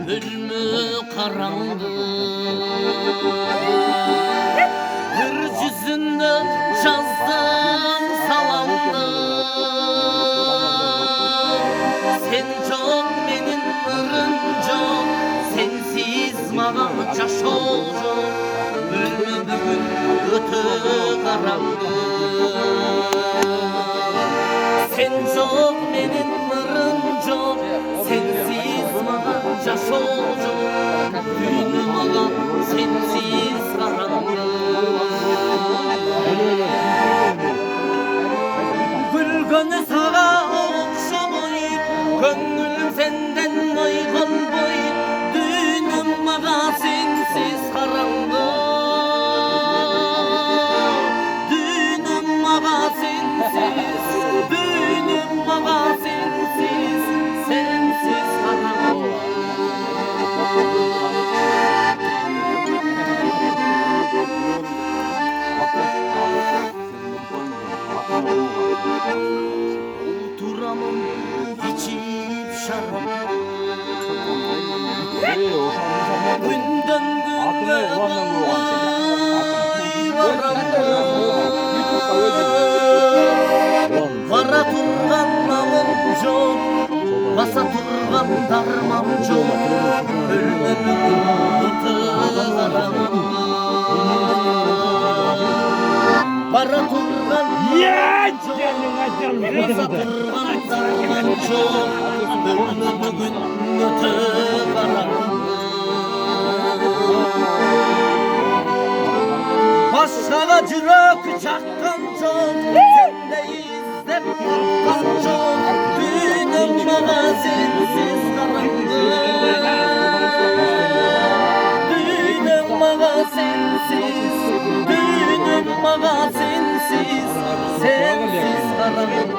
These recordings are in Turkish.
Ölümü karanlık bir yüzünde yazdım salamdı. Sen çok benim ırınca, sensiz bana yaşayacağım. Ölümü bugün öte karanlık. Sen çok benim ırınca, sensiz bana yaşayacağım. Düğünüm ağa sensiz karanlık. Gülgünü sağa okşamayıp, gönlüm senden aygan boyup, düğünüm ağa sensiz karanlık. Düğünüm ağa sensiz, düğünüm ağa sensiz, sensiz karanlık. Oturamam içip şarap, günden güne vara turgan namım çok, basa turgan darmam çok. Ölümümün ıtıgaranım, vara turgan basa turgan darmam çok. Ölümümün ıtıgaranım. Başkaga yürek çakkan çok, sende izlep bakkan çok. Düğünüm bana sensiz karanlık. Düğünüm bana sensiz, düğünüm bana sensiz, sensiz karanlık.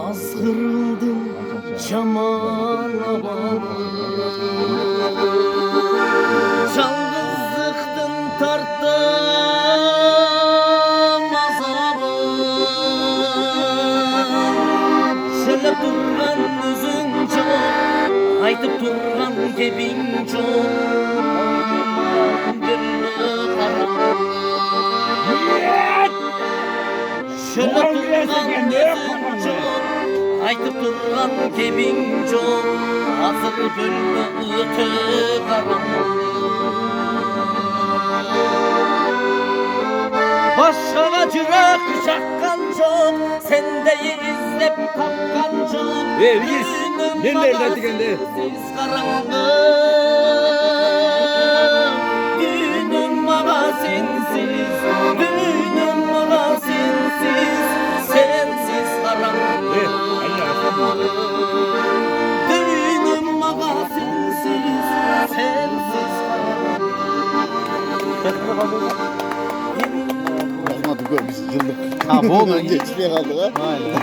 Azgırıldım camana bağlı, yalnızlıktan tarttım azabı. Şöyle durgan yüzün çok, aytıp durgan gebin çok. Gönlü karanlık. Şöyle durgan yüzün çok, aytıp durgan gebin çok. Hazır gönlü öte karanlık. Başkaga yürek çakkan çok, sende izlep kapkan çok. Düğünüm bana sensiz karanlık. Düğünüm bana sensiz, düğünüm bana sensiz, sensiz karanlık. Düğünüm bana sensiz, sensiz karanlık. Biz yıllık geçmeye kaldık ha. Aynen.